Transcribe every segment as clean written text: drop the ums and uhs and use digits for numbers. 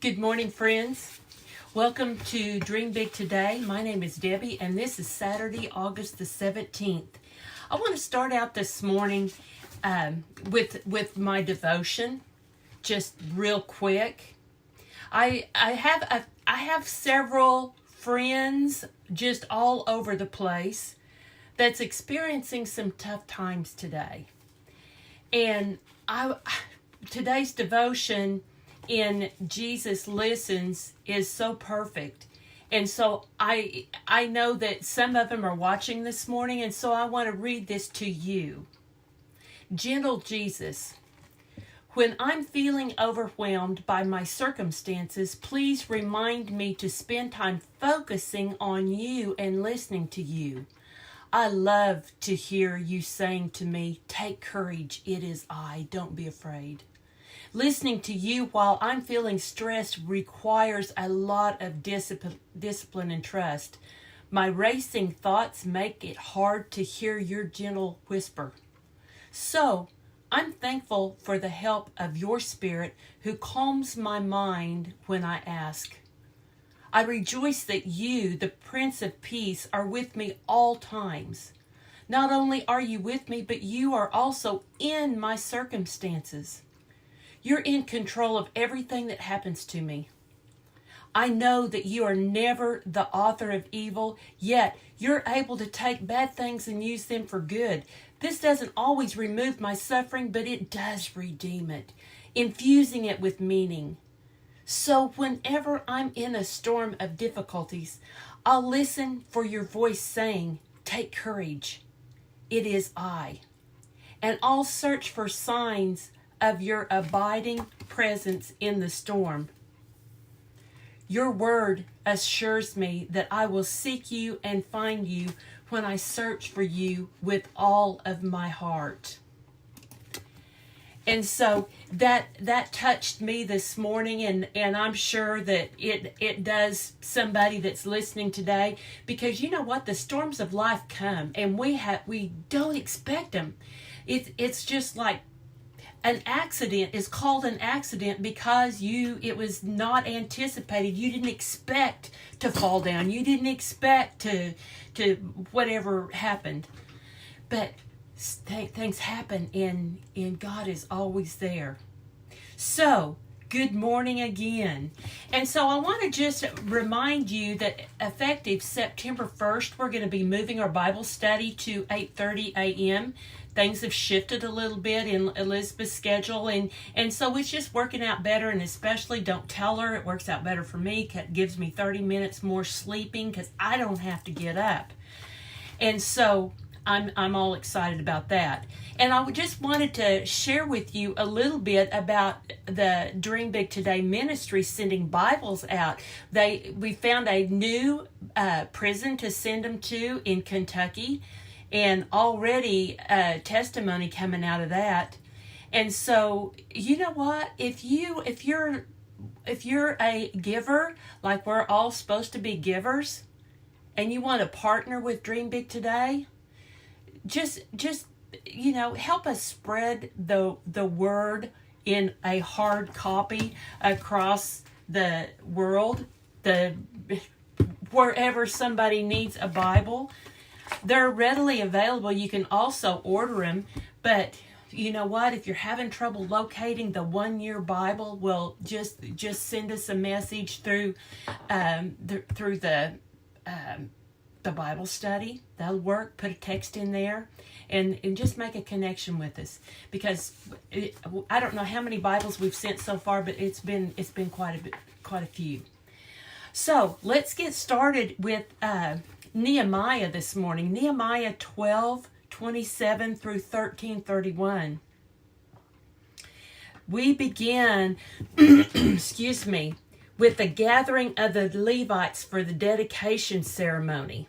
Good morning, friends. Welcome to Dream Big Today. My name is Debbie, and this is Saturday, August the 17th. I want to start out this morning with my devotion, just real quick. I have several friends just all over the place that's experiencing some tough times today, and today's devotion in Jesus Listens is so perfect. And so I know that some of them are watching this morning, and so I want to read this to you. Gentle Jesus, when I'm feeling overwhelmed by my circumstances, please remind me to spend time focusing on you and listening to you. I love to hear you saying to me, "Take courage, it is I, don't be afraid." Listening to you while I'm feeling stressed requires a lot of discipline and trust. My racing thoughts make it hard to hear your gentle whisper. So, I'm thankful for the help of your Spirit who calms my mind when I ask. I rejoice that you, the Prince of Peace, are with me all times. Not only are you with me, but you are also in my circumstances. You're in control of everything that happens to me. I know that you are never the author of evil, yet you're able to take bad things and use them for good. This doesn't always remove my suffering, but it does redeem it, infusing it with meaning. So whenever I'm in a storm of difficulties, I'll listen for your voice saying, "Take courage, it is I." And I'll search for signs of your abiding presence in the storm. Your word assures me that I will seek you and find you when I search for you with all of my heart. And so that touched me this morning, and I'm sure that it does somebody that's listening today, because you know what, the storms of life come and we don't expect them. It's just like an accident is called an accident because it was not anticipated. You didn't expect to fall down. You didn't expect to whatever happened. But things happen, and God is always there. So, good morning again. And so I want to just remind you that effective September 1st, we're going to be moving our Bible study to 8:30 a.m. Things have shifted a little bit in Elizabeth's schedule, and so it's just working out better, and especially don't tell her. It works out better for me. It gives me 30 minutes more sleeping because I don't have to get up. And so I'm all excited about that. And I just wanted to share with you a little bit about the Dream Big Today ministry sending Bibles out. We found a new prison to send them to in Kentucky, and already testimony coming out of that. And so, you know what? If you're a giver, like we're all supposed to be givers, and you want to partner with Dream Big Today, just help us spread the word in a hard copy across the world, wherever somebody needs a Bible. They're readily available. You can also order them, but you know what? If you're having trouble locating the 1-year Bible, well, just send us a message through the Bible study. That'll work. Put a text in there, and just make a connection with us, because I don't know how many Bibles we've sent so far, but it's been quite a few. So let's get started with Nehemiah this morning. Nehemiah 12:27 through 13:31. We begin, with the gathering of the Levites for the dedication ceremony.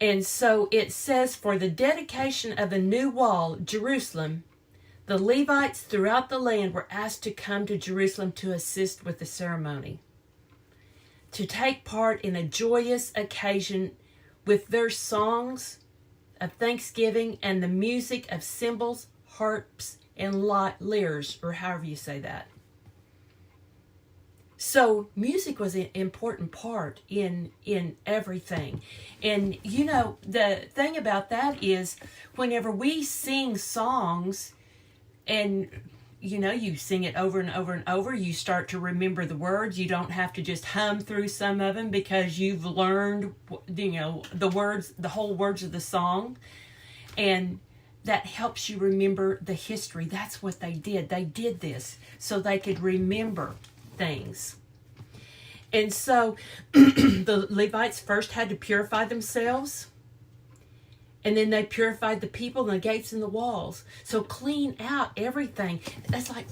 And so it says, for the dedication of the new wall, Jerusalem, the Levites throughout the land were asked to come to Jerusalem to assist with the ceremony, to take part in a joyous occasion with their songs of thanksgiving and the music of cymbals, harps, and lyres, or however you say that. So music was an important part in everything. And the thing about that is whenever we sing songs and you sing it over and over and over, you start to remember the words. You don't have to just hum through some of them because you've learned the words, the whole words of the song. And that helps you remember the history. That's what they did. They did this so they could remember things. And so the Levites first had to purify themselves, and then they purified the people and the gates and the walls. So clean out everything. That's like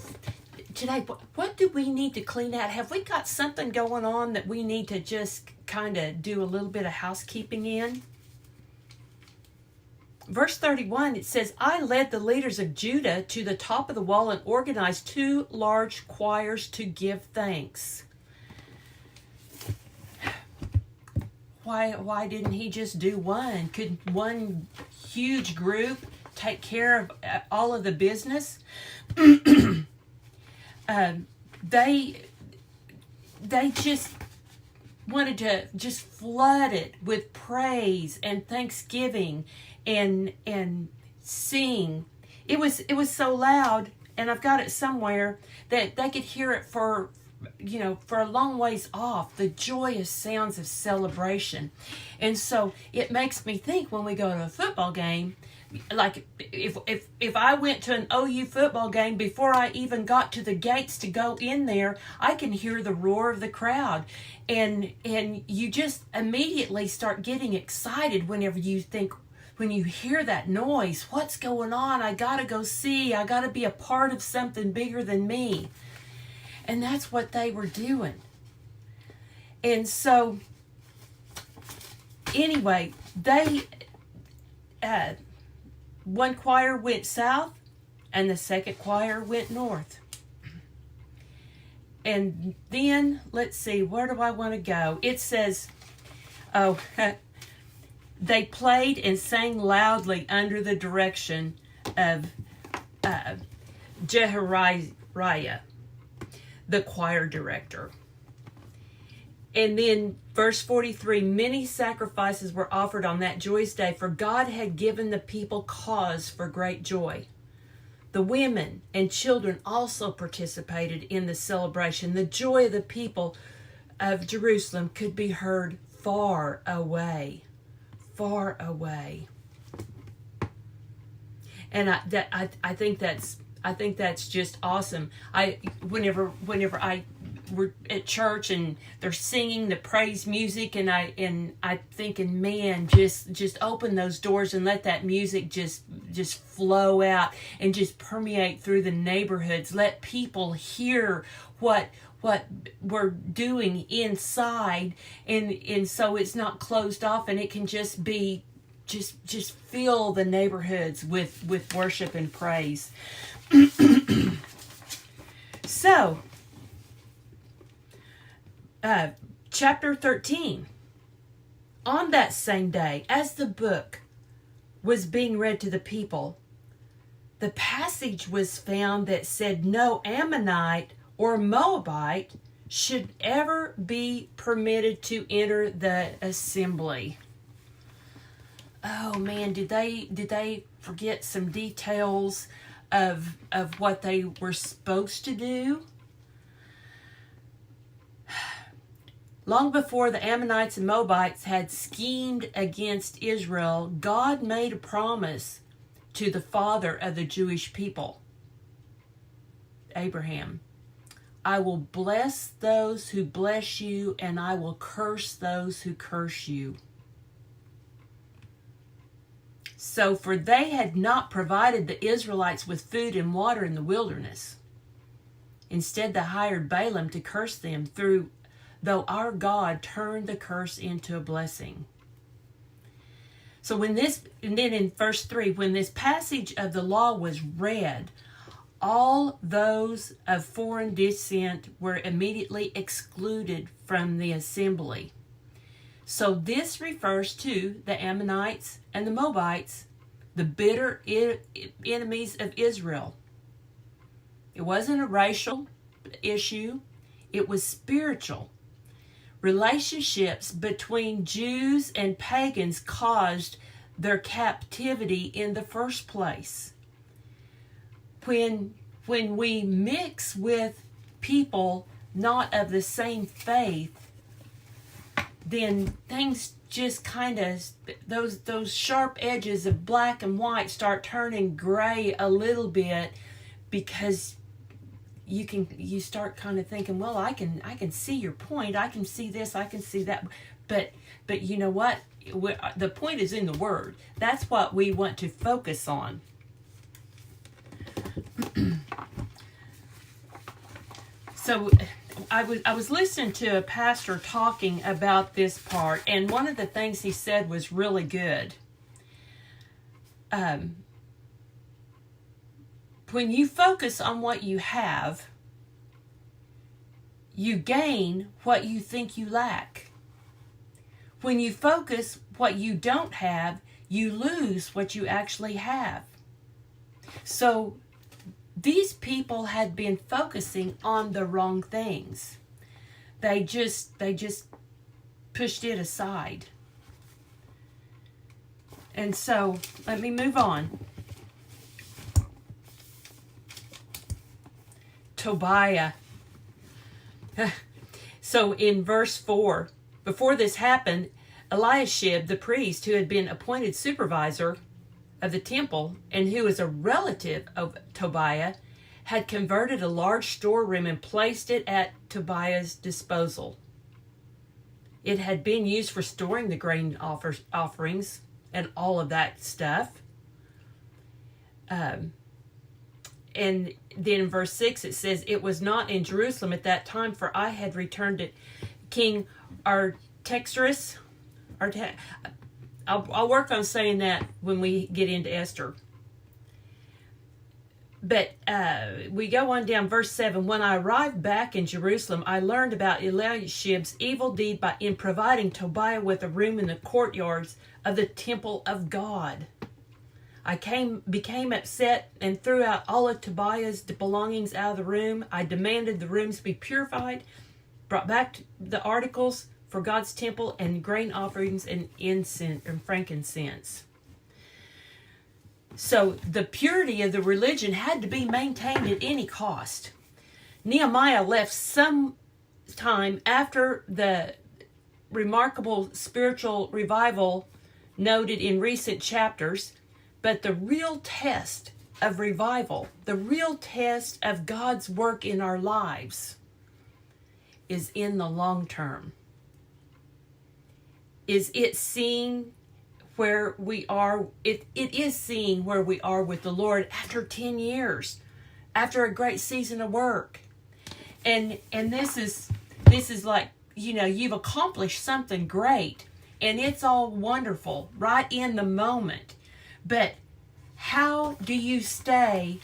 today, what do we need to clean out? Have we got something going on that we need to just kind of do a little bit of housekeeping in? Verse 31, it says, I led the leaders of Judah to the top of the wall and organized 2 large choirs to give thanks. Why didn't he just do one? Could one huge group take care of all of the business? They just wanted to just flood it with praise and thanksgiving and sing. It was so loud, and I've got it somewhere, that they could hear it for a long ways off, the joyous sounds of celebration. And so it makes me think when we go to a football game, like if I went to an OU football game, before I even got to the gates to go in there, I can hear the roar of the crowd. And you just immediately start getting excited when you hear that noise. What's going on? I gotta go see. I gotta be a part of something bigger than me. And that's what they were doing. And so, anyway, one choir went south and the second choir went north. And then, let's see, where do I want to go? It says, they played and sang loudly under the direction of Jehariah, the choir director. And then verse 43, many sacrifices were offered on that joyous day, for God had given the people cause for great joy. The women and children also participated in the celebration. The joy of the people of Jerusalem could be heard far away. Far away. And I think that's just awesome. Whenever we're at church and they're singing the praise music, and I thinking, man, just open those doors and let that music just flow out and just permeate through the neighborhoods. Let people hear what we're doing inside, and so it's not closed off, and it can just be just fill the neighborhoods with worship and praise. So, chapter 13. On that same day, as the book was being read to the people, the passage was found that said no Ammonite or Moabite should ever be permitted to enter the assembly. Oh man, did they forget some details of what they were supposed to do? Long before the Ammonites and Moabites had schemed against Israel, God made a promise to the father of the Jewish people, Abraham. I will bless those who bless you, and I will curse those who curse you. So, for they had not provided the Israelites with food and water in the wilderness. Instead, they hired Balaam to curse them, though our God turned the curse into a blessing. So and then in verse 3, when this passage of the law was read, all those of foreign descent were immediately excluded from the assembly. So this refers to the Ammonites and the Moabites, the bitter enemies of Israel. It wasn't a racial issue. It was spiritual. Relationships between Jews and pagans caused their captivity in the first place. When we mix with people not of the same faith, then things just kind of, those sharp edges of black and white start turning gray a little bit, because you start kind of thinking, well, I can see your point, I can see this, I can see that, but you know what? The point is in the Word. That's what we want to focus on. So I was listening to a pastor talking about this part, and one of the things he said was really good. When you focus on what you have, you gain what you think you lack. When you focus what you don't have, you lose what you actually have. So these people had been focusing on the wrong things. They just pushed it aside. And so let me move on. Tobiah. So in verse 4, before this happened, Eliashib, the priest, who had been appointed supervisor of the temple and who was a relative of Tobiah, had converted a large storeroom and placed it at Tobiah's disposal. It had been used for storing the grain offerings and all of that stuff. And then in verse 6 it says, it was not in Jerusalem at that time, for I had returned to King Artaxerxes. I'll work on saying that when we get into Esther. But we go on down, verse 7. When I arrived back in Jerusalem, I learned about Eliashib's evil deed in providing Tobiah with a room in the courtyards of the temple of God. I became upset and threw out all of Tobiah's belongings out of the room. I demanded the rooms be purified, brought back the articles for God's temple, and grain offerings and incense and frankincense. So the purity of the religion had to be maintained at any cost. Nehemiah left some time after the remarkable spiritual revival noted in recent chapters, but the real test of revival, the real test of God's work in our lives, is in the long term. Is it seeing where we are? It is seeing where we are with the Lord after 10 years, after a great season of work. And this is like, you've accomplished something great and it's all wonderful right in the moment. But how do you stay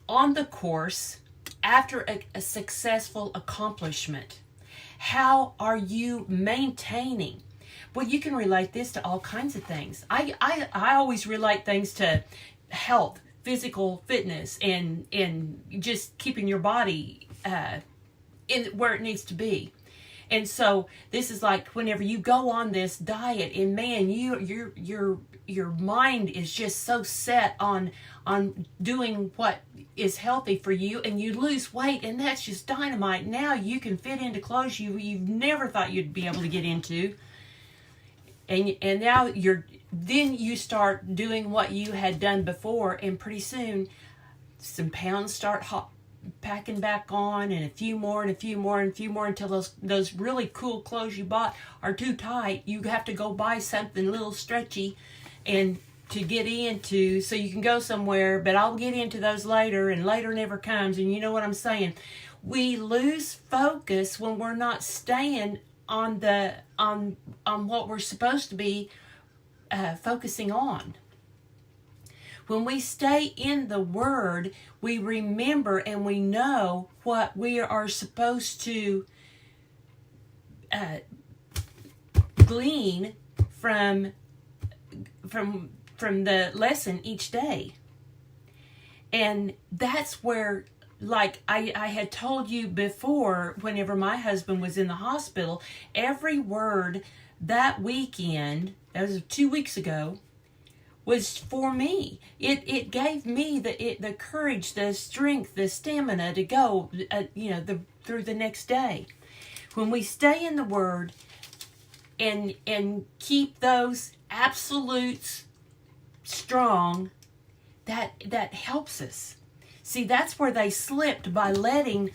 on the course after a successful accomplishment? How are you maintaining? Well, you can relate this to all kinds of things. I always relate things to health, physical fitness, and just keeping your body in where it needs to be. And so this is like whenever you go on this diet, and man, your mind is just so set on doing what is healthy for you, and you lose weight, and that's just dynamite. Now you can fit into clothes you've never thought you'd be able to get into. And now you start doing what you had done before, and pretty soon some pounds start packing back on, and a few more and a few more and a few more, until those really cool clothes you bought are too tight. You have to go buy something a little stretchy and to get into so you can go somewhere. But I'll get into those later, and later never comes. And you know what I'm saying? We lose focus when we're not staying on what we're supposed to be focusing on. When we stay in the Word, we remember and we know what we are supposed to glean from the lesson each day. And that's where like I had told you before, whenever my husband was in the hospital, every word that weekend, that was 2 weeks ago, was for me. It gave me the courage, the strength, the stamina to go, through the next day. When we stay in the Word and keep those absolutes strong, that helps us. See, that's where they slipped, by letting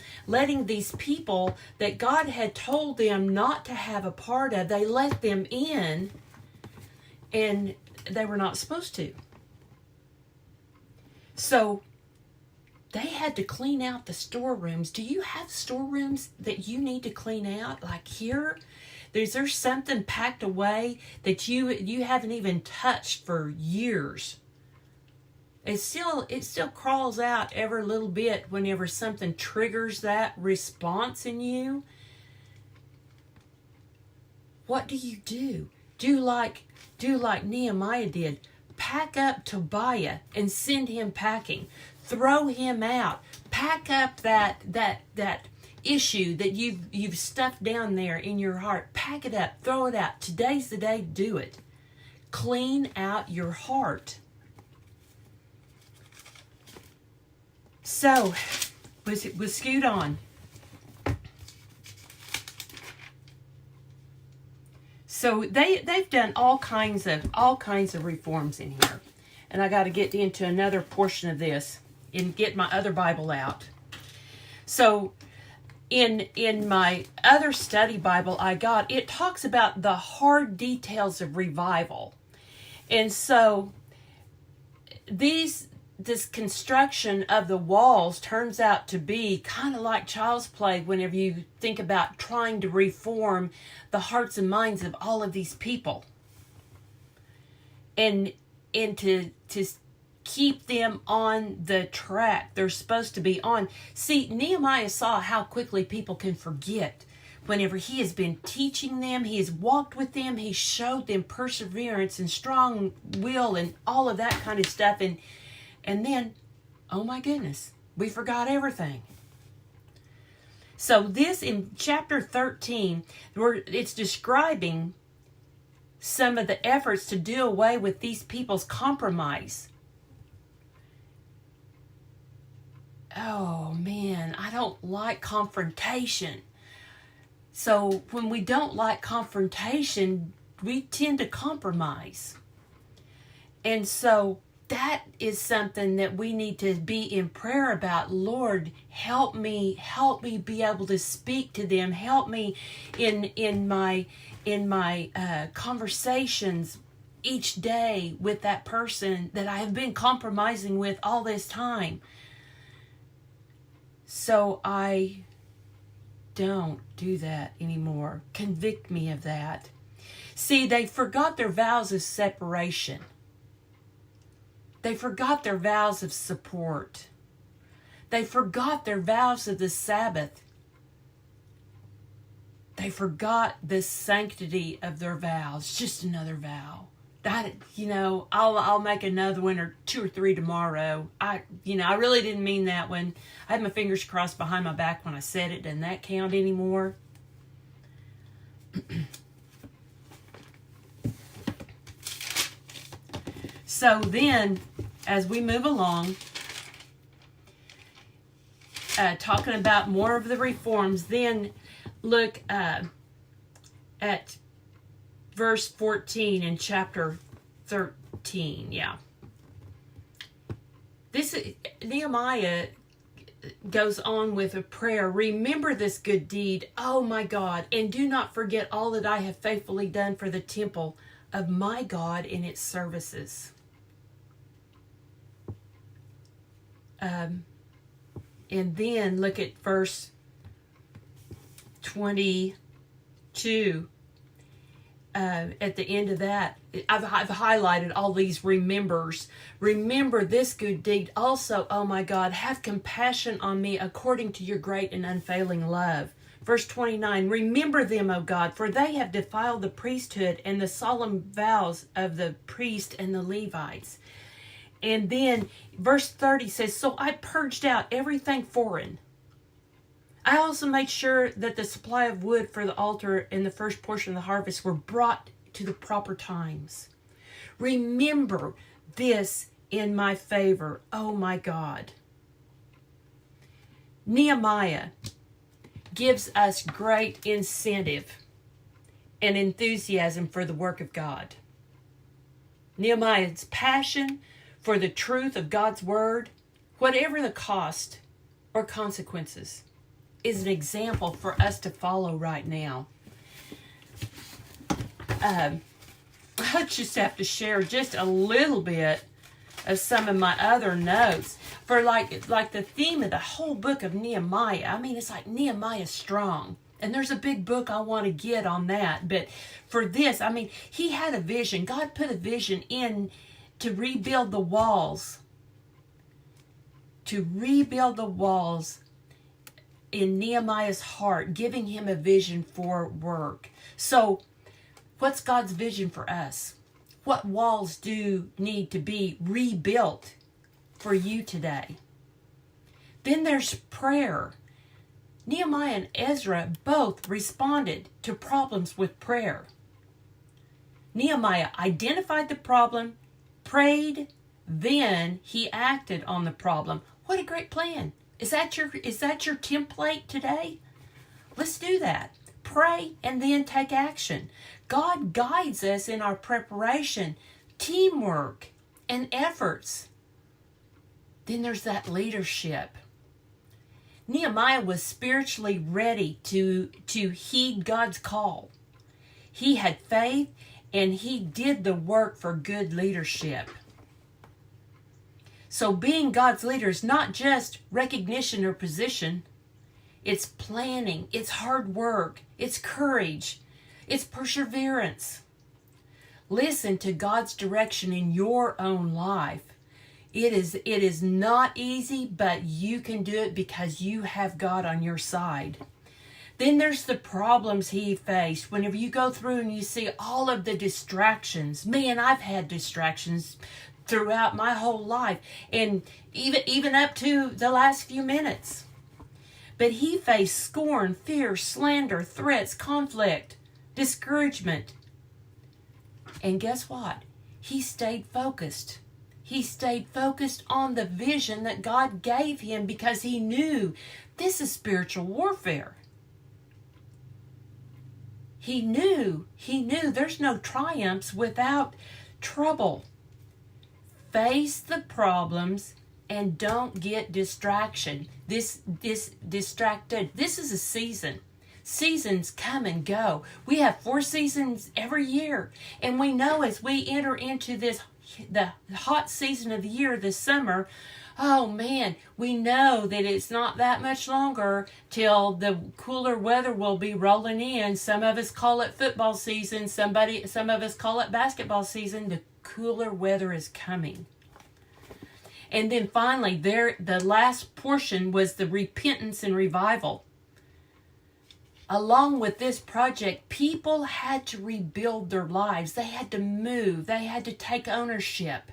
these people that God had told them not to have a part of, they let them in, and they were not supposed to. So they had to clean out the storerooms. Do you have storerooms that you need to clean out? Like here, is there something packed away that you haven't even touched for years? It still crawls out every little bit whenever something triggers that response in you. What do you do? Do like Nehemiah did. Pack up Tobiah and send him packing. Throw him out. Pack up that issue that you've stuffed down there in your heart. Pack it up. Throw it out. Today's the day to do it. Clean out your heart. So, was scoot on. So they've done all kinds of reforms in here, and I got to get into another portion of this and get my other Bible out. So, in my other study Bible I got, it talks about the hard details of revival, and so this construction of the walls turns out to be kind of like child's play whenever you think about trying to reform the hearts and minds of all of these people. And to keep them on the track they're supposed to be on. See, Nehemiah saw how quickly people can forget. Whenever he has been teaching them, he has walked with them, he showed them perseverance and strong will and all of that kind of stuff. And then, oh my goodness, we forgot everything. So this in chapter 13, where it's describing some of the efforts to do away with these people's compromise. Oh man, I don't like confrontation. So when we don't like confrontation, we tend to compromise. And so that is something that we need to be in prayer about. Lord, help me be able to speak to them. Help me in my conversations each day with that person that I have been compromising with all this time. So I don't do that anymore. Convict me of that. See, they forgot their vows of separation. They forgot their vows of support. They forgot their vows of the Sabbath. They forgot the sanctity of their vows. Just another vow. I'll make another one or 2 or 3 tomorrow. I really didn't mean that one. I had my fingers crossed behind my back when I said it. Doesn't that count anymore? So then, as we move along, talking about more of the reforms, then look at verse 14 in chapter 13. Yeah. Nehemiah goes on with a prayer. Remember this good deed, oh my God, and do not forget all that I have faithfully done for the temple of my God in its services. And then look at verse 22. At the end of that, I've highlighted all these remembers. Remember this good deed also, oh my God, have compassion on me according to your great and unfailing love. Verse 29, remember them, O God, for they have defiled the priesthood and the solemn vows of the priest and the Levites. And then verse 30 says, so I purged out everything foreign. I also made sure that the supply of wood for the altar and the first portion of the harvest were brought to the proper times. Remember this in my favor, oh my God. Nehemiah gives us great incentive and enthusiasm for the work of God. Nehemiah's passion for the truth of God's word, whatever the cost or consequences, is an example for us to follow right now. I just have to share just a little bit of some of my other notes for like the theme of the whole book of Nehemiah. I mean, it's like Nehemiah strong. And there's a big book I want to get on that. But for this, I mean, he had a vision. God put a vision in to rebuild the walls. To rebuild the walls in Nehemiah's heart, giving him a vision for work. So, what's God's vision for us? What walls do need to be rebuilt for you today? Then there's prayer. Nehemiah and Ezra both responded to problems with prayer. Nehemiah identified the problem, prayed, then he acted on the problem. What a great plan. Is that your template today? Let's do that. Pray and then take action. God guides us in our preparation, teamwork, and efforts. Then there's that leadership. Nehemiah was spiritually ready to heed God's call. He had faith and he did the work for good leadership. So being God's leader is not just recognition or position. It's planning, it's hard work, it's courage, it's perseverance. Listen to God's direction in your own life. It is not easy, but you can do it because you have God on your side. Then there's the problems he faced. Whenever you go through and you see all of the distractions. Man, I've had distractions throughout my whole life, and even up to the last few minutes. But he faced scorn, fear, slander, threats, conflict, discouragement. And guess what? He stayed focused. He stayed focused on the vision that God gave him because he knew this is spiritual warfare. He knew there's no triumphs without trouble. Face the problems and don't get distraction. Distracted. This is a season. Seasons come and go. We have 4 seasons every year. And we know as we enter into the hot season of the year, this summer, oh man, we know that it's not that much longer till the cooler weather will be rolling in. Some of us call it football season. Some of us call it basketball season. The cooler weather is coming. And then finally, the last portion was the repentance and revival. Along with this project, people had to rebuild their lives. They had to move. They had to take ownership.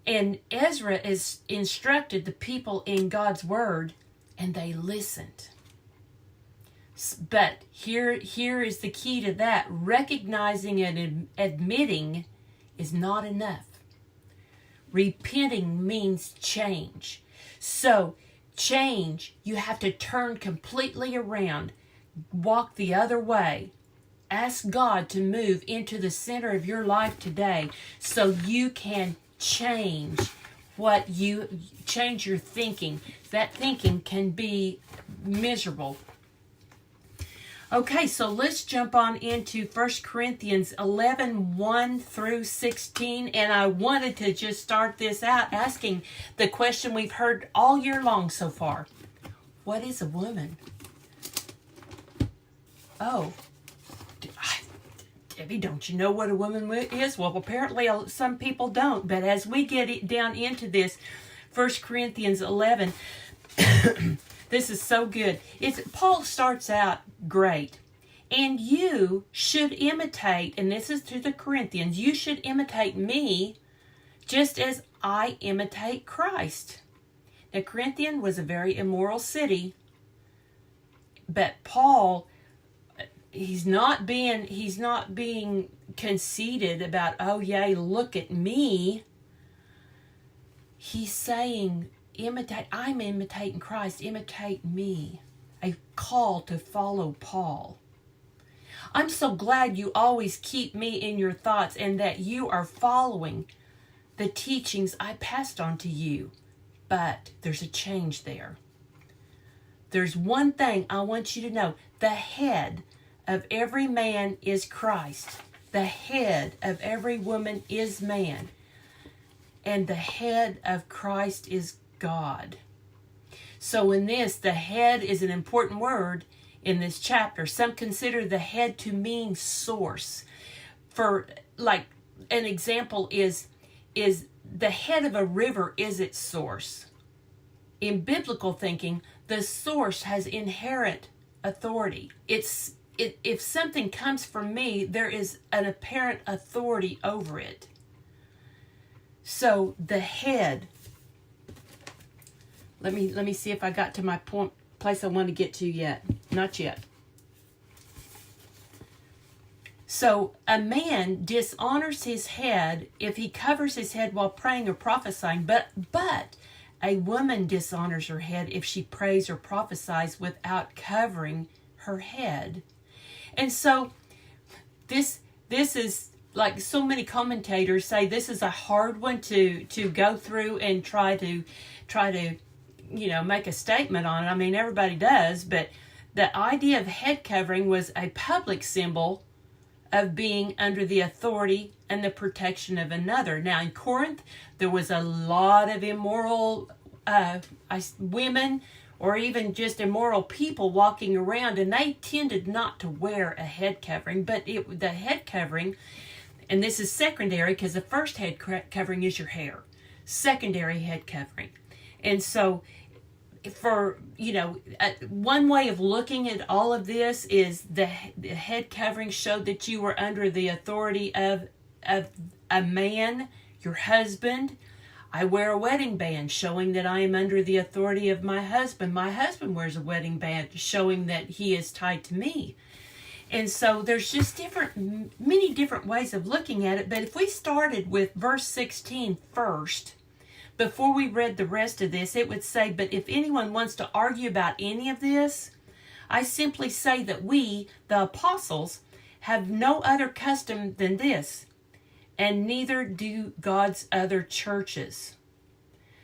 And Ezra is instructed the people in God's word, and they listened. But here is the key to that. Recognizing and admitting is not enough. Repenting means change. So, change, you have to turn completely around, walk the other way. Ask God to move into the center of your life today so you can change your thinking. That thinking can be miserable. Okay, so let's jump on into 1 Corinthians 11, 1 through 16. And I wanted to just start this out asking the question we've heard all year long so far. What is a woman? Oh, Debbie, don't you know what a woman is? Well, apparently some people don't. But as we get down into this, 1 Corinthians 11, this is so good. Paul starts out great. And you should imitate, and this is to the Corinthians, you should imitate me just as I imitate Christ. Now, Corinthian was a very immoral city, but Paul, he's not being conceited about, oh yay, look at me. He's saying, I'm imitating Christ, imitate me. A call to follow Paul. I'm so glad you always keep me in your thoughts and that you are following the teachings I passed on to you. But there's a change there. There's one thing I want you to know. The head of every man is Christ. The head of every woman is man. And the head of Christ is God. So in this, the head is an important word in this chapter. Some consider the head to mean source. For like an example is the head of a river is its source. In biblical thinking, the source has inherent authority. If something comes from me, there is an apparent authority over it. So the head. Let me see if I got to my place I want to get to yet. Not yet. So a man dishonors his head if he covers his head while praying or prophesying, but a woman dishonors her head if she prays or prophesies without covering her head. And so this is, like so many commentators say, this is a hard one to go through and try to make a statement on it. I mean, everybody does, but the idea of head covering was a public symbol of being under the authority and the protection of another. Now, in Corinth, there was a lot of immoral women or even just immoral people walking around, and they tended not to wear a head covering. But the head covering, and this is secondary because the first head covering is your hair. Secondary head covering. And so for, one way of looking at all of this is the head covering showed that you were under the authority of a man, your husband. I wear a wedding band showing that I am under the authority of my husband. My husband wears a wedding band showing that he is tied to me. And so there's just many different ways of looking at it. But if we started with verse 16 first, before we read the rest of this, it would say, but if anyone wants to argue about any of this, I simply say that we, the apostles, have no other custom than this, and neither do God's other churches.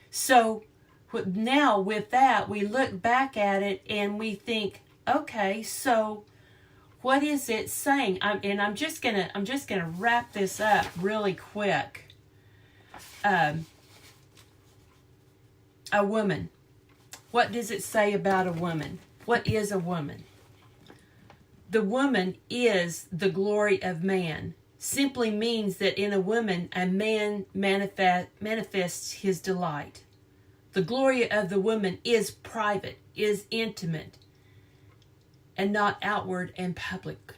So now with that, we look back at it and we think, okay, so what is it saying? I'm just gonna wrap this up really quick. A woman. What does it say about a woman? What is a woman? The woman is the glory of man. Simply means that in a woman, a man manifests his delight. The glory of the woman is private, is intimate, and not outward and public.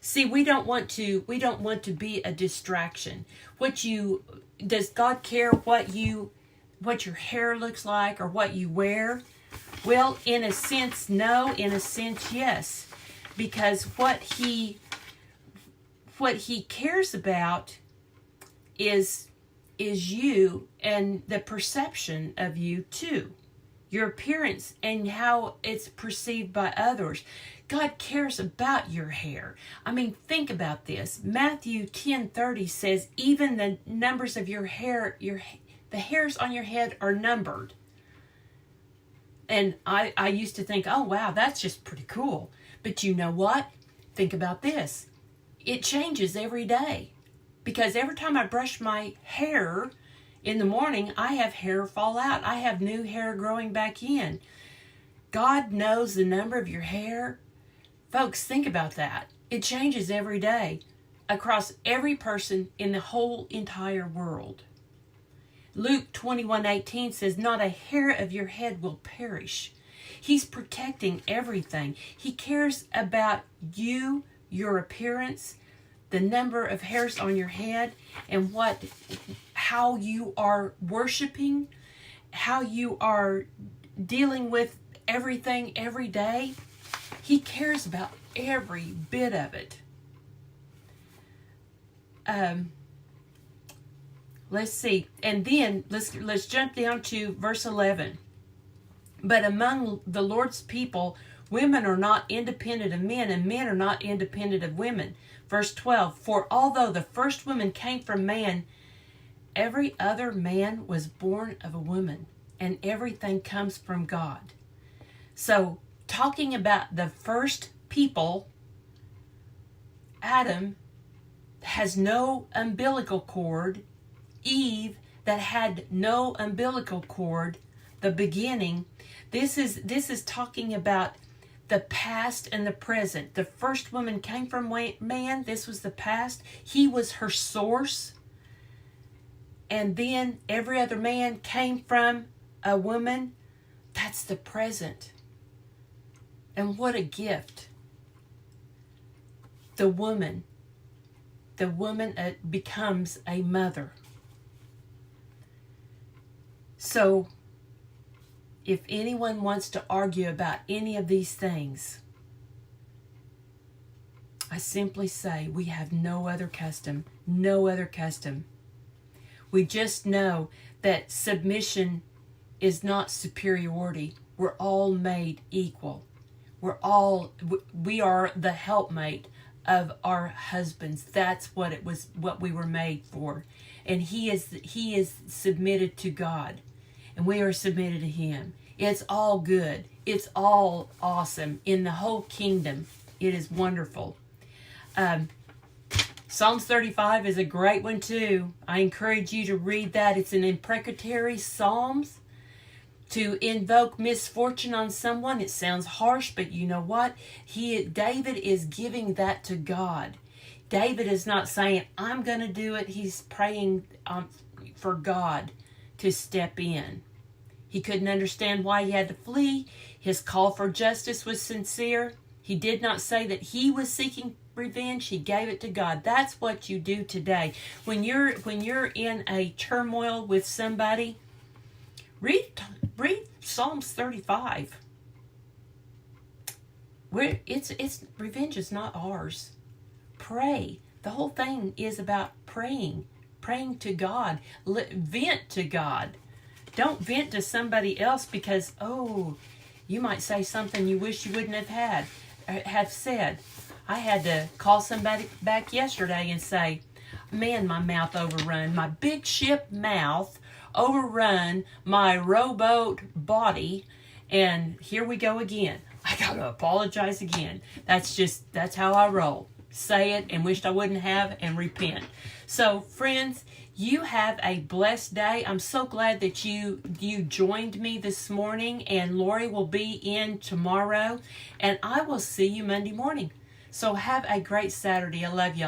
See, we don't want to be a distraction. Does God care what your hair looks like or what you wear? Well, in a sense, no. In a sense, yes. Because what he cares about is you and the perception of you too. Your appearance and how it's perceived by others. God cares about your hair. I mean, think about this. Matthew 10:30 says, even the numbers of your hair, the hairs on your head are numbered. And I used to think, oh wow, that's just pretty cool. But you know what? Think about this. It changes every day. Because every time I brush my hair in the morning, I have hair fall out. I have new hair growing back in. God knows the number of your hair. Folks, think about that. It changes every day across every person in the whole entire world. Luke 21:18 says, not a hair of your head will perish. He's protecting everything. He cares about you, your appearance, the number of hairs on your head, and how you are worshiping, how you are dealing with everything every day. He cares about every bit of it. Let's see. And then let's jump down to verse 11. But among the Lord's people, women are not independent of men, and men are not independent of women. Verse 12. For although the first woman came from man, every other man was born of a woman, and everything comes from God. So, talking about the first people, Adam has no umbilical cord. Eve, that had no umbilical cord, the beginning. This is talking about the past and the present. The first woman came from man. This was the past. He was her source. And then every other man came from a woman. That's the present. And what a gift. The woman becomes a mother. So, if anyone wants to argue about any of these things, I simply say we have no other custom. No other custom. We just know that submission is not superiority. We're all made equal. We are the helpmate of our husbands. That's what we were made for. And he is submitted to God. And we are submitted to him. It's all good. It's all awesome. In the whole kingdom, it is wonderful. Psalms 35 is a great one too. I encourage you to read that. It's an imprecatory Psalms to invoke misfortune on someone. It sounds harsh, but you know what? David is giving that to God. David is not saying, I'm going to do it. He's praying for God to step in. He couldn't understand why he had to flee. His call for justice was sincere. He did not say that he was seeking revenge. He gave it to God. That's what you do today. When you're in a turmoil with somebody, read Psalms 35. It's revenge is not ours. Pray. The whole thing is about praying to God. Vent to God. Don't vent to somebody else because, you might say something you wish you wouldn't have said. I had to call somebody back yesterday and say, man, my mouth overrun. My big ship mouth overrun my rowboat body. And here we go again. I got to apologize again. That's how I roll. Say it and wished I wouldn't have and repent. So, friends, you have a blessed day. I'm so glad that you joined me this morning, and Lori will be in tomorrow, and I will see you Monday morning. So have a great Saturday. I love y'all.